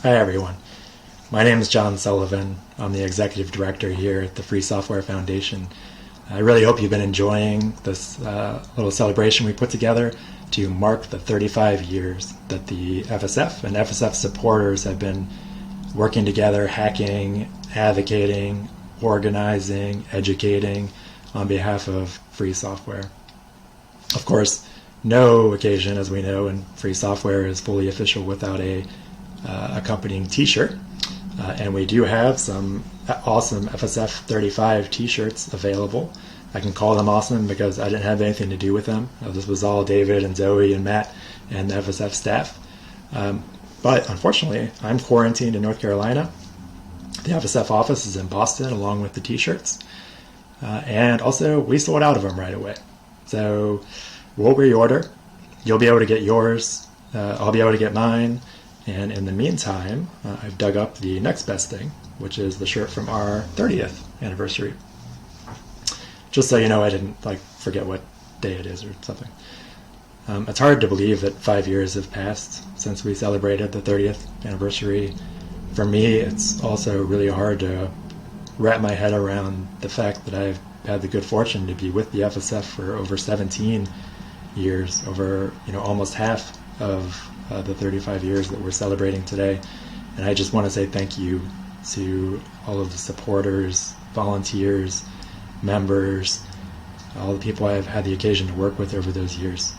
Hi everyone, my name is John Sullivan. I'm the Executive Director here at the Free Software Foundation. I really hope you've been enjoying this little celebration we put together to mark the 35 years that the FSF and FSF supporters have been working together, hacking, advocating, organizing, educating on behalf of free software. Of course, no occasion, as we know, in free software is fully official without a accompanying t-shirt. And we do have some awesome FSF 35 t-shirts available. I can call them awesome because I didn't have anything to do with them. This was all David and Zoe and Matt and the FSF staff. But unfortunately, I'm quarantined in North Carolina. The FSF office is in Boston along with the t-shirts. And also, we sold out of them right away. So we'll reorder. You'll be able to get yours. I'll be able to get mine. And in the meantime, I've dug up the next best thing, which is the shirt from our 30th anniversary. Just so you know, I didn't forget what day it is or something. It's hard to believe that 5 years have passed since we celebrated the 30th anniversary. For me, it's also really hard to wrap my head around the fact that I've had the good fortune to be with the FSF for over 17 years, over almost half of the 35 years that we're celebrating today. And I just want to say thank you to all of the supporters, volunteers, members, all the people I've had the occasion to work with over those years,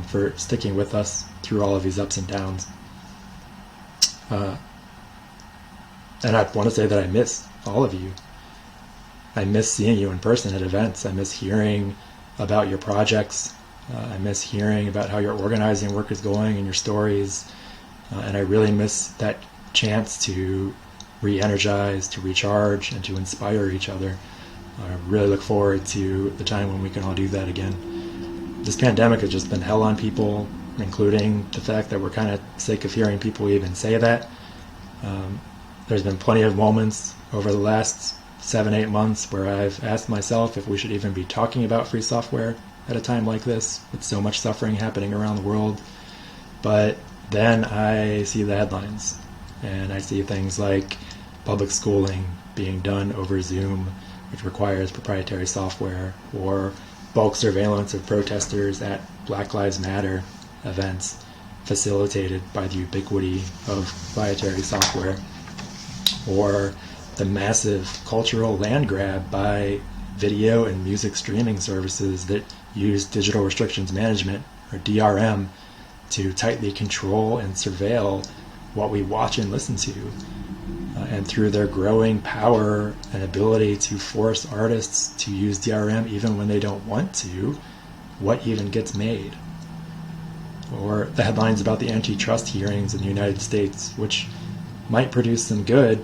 for sticking with us through all of these ups and downs. And I want to say that I miss all of you. I miss seeing you in person at events. I miss hearing about your projects. I miss hearing about how your organizing work is going and your stories. And I really miss that chance to re-energize, to recharge, and to inspire each other. I really look forward to the time when we can all do that again. This pandemic has just been hell on people, including the fact that we're kind of sick of hearing people even say that. There's been plenty of moments over the last 7-8 months where I've asked myself if we should even be talking about free software at a time like this, with so much suffering happening around the world. But then I see the headlines, and I see things like public schooling being done over Zoom, which requires proprietary software, or bulk surveillance of protesters at Black Lives Matter events facilitated by the ubiquity of proprietary software, or the massive cultural land grab by video and music streaming services that use digital restrictions management, or DRM, to tightly control and surveil what we watch and listen to. And through their growing power and ability to force artists to use DRM even when they don't want to, what even gets made? Or the headlines about the antitrust hearings in the United States, which might produce some good,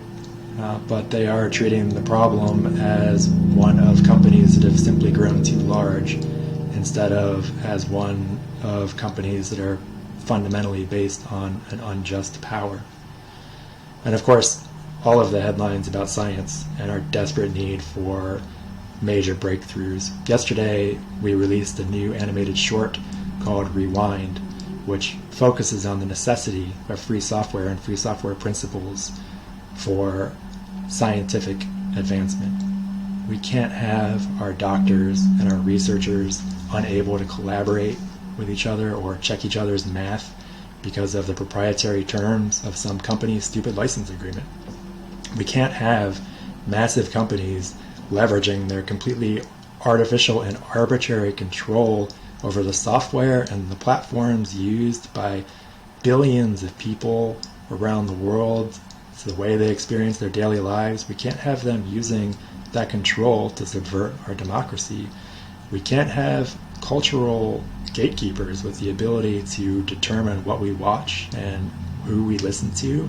but they are treating the problem as one of companies that have simply grown too large, instead of as one of companies that are fundamentally based on an unjust power. And of course, all of the headlines about science and our desperate need for major breakthroughs. Yesterday, we released a new animated short called Rewind, which focuses on the necessity of free software and free software principles for scientific advancement. We can't have our doctors and our researchers unable to collaborate with each other or check each other's math because of the proprietary terms of some company's stupid license agreement. We can't have massive companies leveraging their completely artificial and arbitrary control over the software and the platforms used by billions of people around the world. It's the way they experience their daily lives. We can't have them using that control to subvert our democracy. We can't have cultural gatekeepers with the ability to determine what we watch and who we listen to,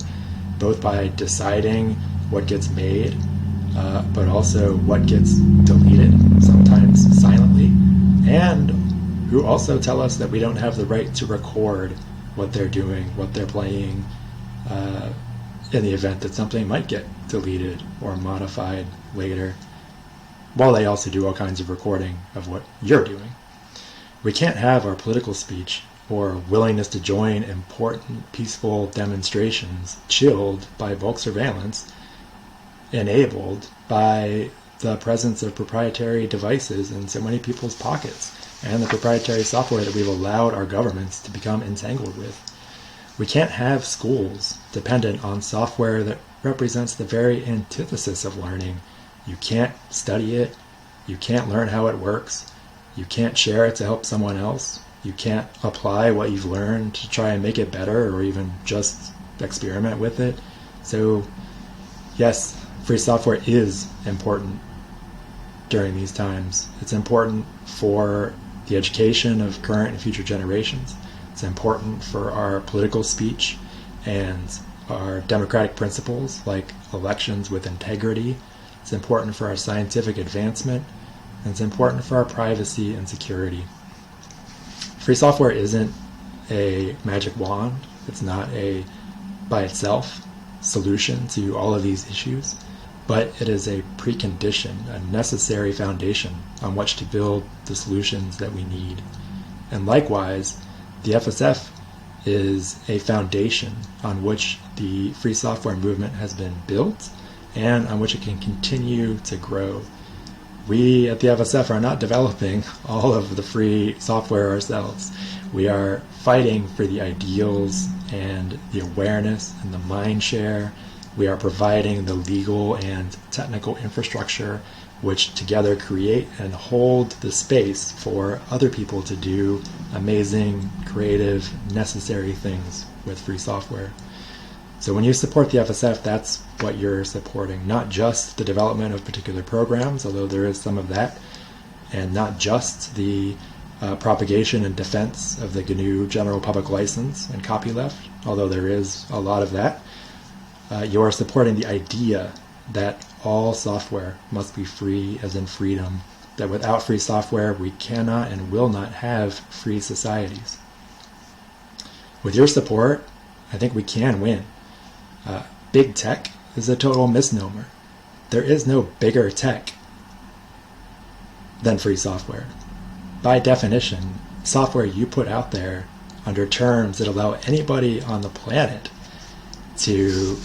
both by deciding what gets made, but also what gets deleted, sometimes silently, and who also tell us that we don't have the right to record what they're doing, what they're playing, in the event that something might get deleted or modified later, while they also do all kinds of recording of what you're doing. We can't have our political speech or willingness to join important peaceful demonstrations chilled by bulk surveillance, enabled by the presence of proprietary devices in so many people's pockets and the proprietary software that we've allowed our governments to become entangled with. We can't have schools dependent on software that represents the very antithesis of learning. You can't study it, you can't learn how it works, you can't share it to help someone else, you can't apply what you've learned to try and make it better or even just experiment with it. So yes, free software is important during these times. It's important for the education of current and future generations. It's important for our political speech and our democratic principles like elections with integrity. It's important for our scientific advancement, and it's important for our privacy and security. Free software isn't a magic wand. It's not a, by itself, solution to all of these issues, but it is a precondition, a necessary foundation on which to build the solutions that we need. And likewise, the FSF is a foundation on which the free software movement has been built and on which it can continue to grow. We at the FSF are not developing all of the free software ourselves. We are fighting for the ideals and the awareness and the mind share. We are providing the legal and technical infrastructure which together create and hold the space for other people to do amazing, creative, necessary things with free software. So when you support the FSF, that's what you're supporting, not just the development of particular programs, although there is some of that, and not just the propagation and defense of the GNU General Public License and copyleft, although there is a lot of that. You are supporting the idea that all software must be free, as in freedom, that without free software we cannot and will not have free societies. With your support, I think we can win. Big tech is a total misnomer. There is no bigger tech than free software. By definition, software you put out there under terms that allow anybody on the planet to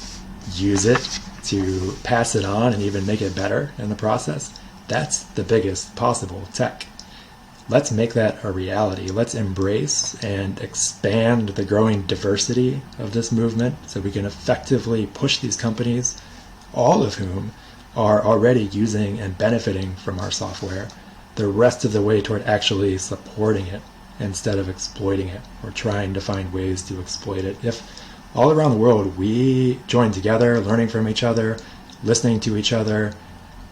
use it, to pass it on and even make it better in the process, that's the biggest possible tech. Let's make that a reality. Let's embrace and expand the growing diversity of this movement so we can effectively push these companies, all of whom are already using and benefiting from our software, the rest of the way toward actually supporting it instead of exploiting it or trying to find ways to exploit it. If all around the world we join together, learning from each other, listening to each other,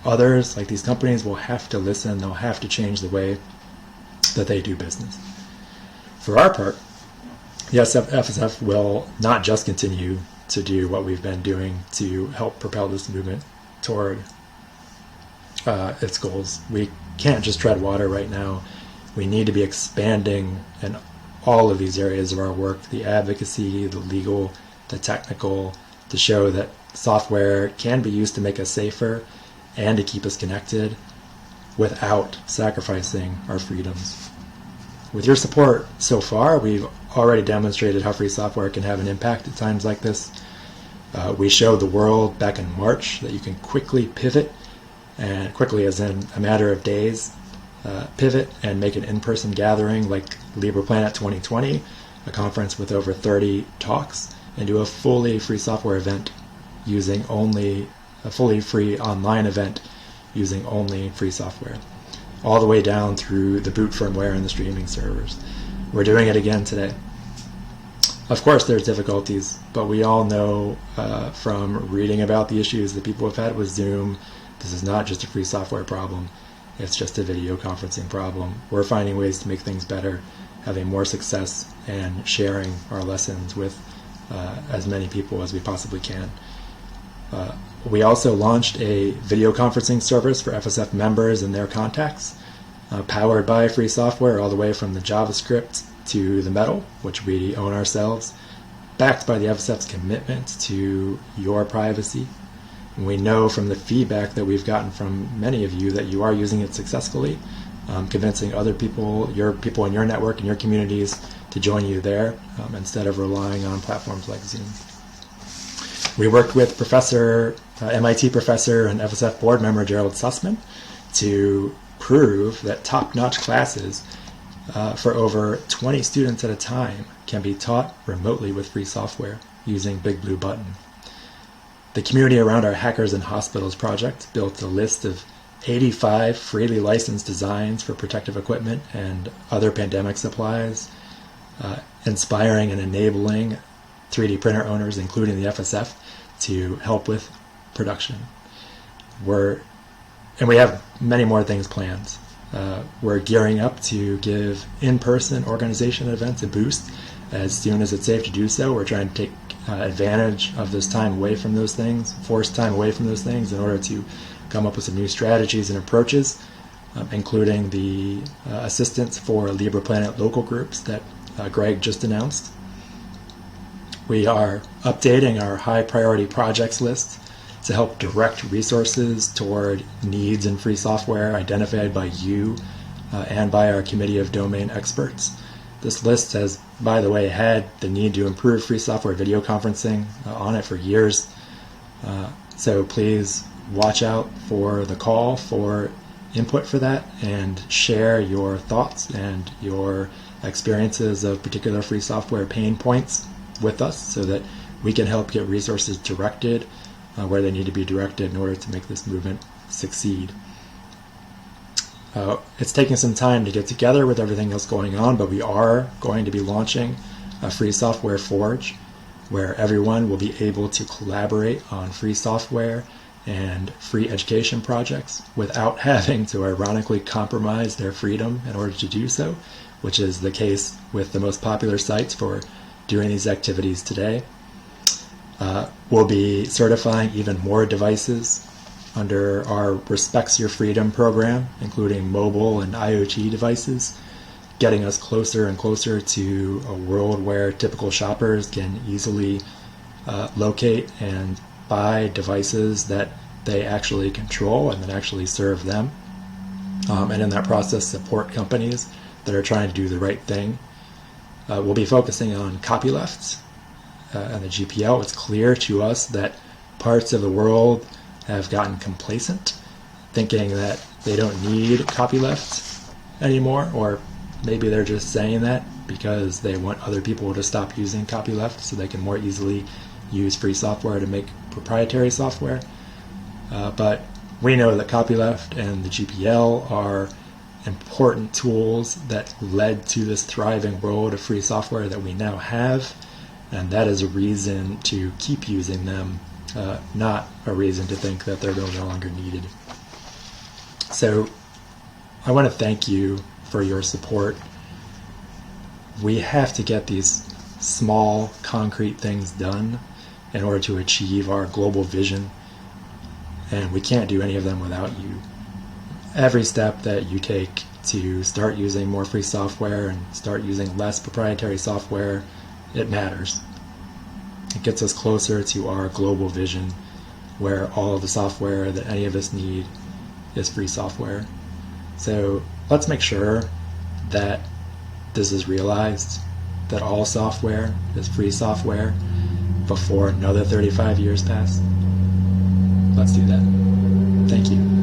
others, like these companies, will have to listen. They'll have to change the way that they do business. For our part, the FSF will not just continue to do what we've been doing to help propel this movement toward its goals. We can't just tread water right now. We need to be expanding in all of these areas of our work, the advocacy, the legal, the technical, to show that software can be used to make us safer and to keep us connected without sacrificing our freedoms. With your support so far, we've already demonstrated how free software can have an impact at times like this. We showed the world back in March that you can quickly pivot, and quickly as in a matter of days, pivot and make an in-person gathering like LibrePlanet 2020, a conference with over 30 talks, into a fully free software event using only a fully free online event using only free software, all the way down through the boot firmware and the streaming servers. We're doing it again today. Of course there's difficulties, but we all know from reading about the issues that people have had with Zoom, this is not just a free software problem, it's just a video conferencing problem. We're finding ways to make things better, having more success, and sharing our lessons with as many people as we possibly can. We also launched a video conferencing service for FSF members and their contacts, powered by free software all the way from the JavaScript to the Metal, which we own ourselves, backed by the FSF's commitment to your privacy. And we know from the feedback that we've gotten from many of you that you are using it successfully, convincing other people, your people in your network and your communities, to to join you there instead of relying on platforms like Zoom. We worked with MIT professor and FSF board member Gerald Sussman to prove that top-notch classes for over 20 students at a time can be taught remotely with free software using Big Blue Button. The community around our Hackers in Hospitals project built a list of 85 freely licensed designs for protective equipment and other pandemic supplies, inspiring and enabling 3D printer owners, including the FSF, to help with production. And we have many more things planned. We're gearing up to give in-person organization events a boost as soon as it's safe to do so. We're trying to take advantage of this time away from those things, forced time away from those things, in order to come up with some new strategies and approaches, including the assistance for LibrePlanet local groups that Greg just announced. We are updating our high priority projects list to help direct resources toward needs in free software identified by you and by our committee of domain experts. This list has, by the way, had the need to improve free software video conferencing on it for years. So please watch out for the call for input for that and share your thoughts and your experiences of particular free software pain points with us so that we can help get resources directed where they need to be directed in order to make this movement succeed. It's taking some time to get together with everything else going on, but we are going to be launching a free software forge where everyone will be able to collaborate on free software and free education projects without having to ironically compromise their freedom in order to do so, which is the case with the most popular sites for doing these activities today. We'll be certifying even more devices under our Respects Your Freedom program, including mobile and IoT devices, getting us closer and closer to a world where typical shoppers can easily locate and buy devices that they actually control and that actually serve them, and in that process support companies that are trying to do the right thing. We'll be focusing on copyleft and the GPL. It's clear to us that parts of the world have gotten complacent, thinking that they don't need copyleft anymore, or maybe they're just saying that because they want other people to stop using copyleft so they can more easily use free software to make proprietary software. But we know that copyleft and the GPL are important tools that led to this thriving world of free software that we now have, and that is a reason to keep using them, not a reason to think that they're no longer needed. So I want to thank you for your support. We have to get these small, concrete things done in order to achieve our global vision, and we can't do any of them without you. Every step that you take to start using more free software and start using less proprietary software, it matters. It gets us closer to our global vision where all of the software that any of us need is free software. So let's make sure that this is realized, that all software is free software before another 35 years pass. Let's do that. Thank you.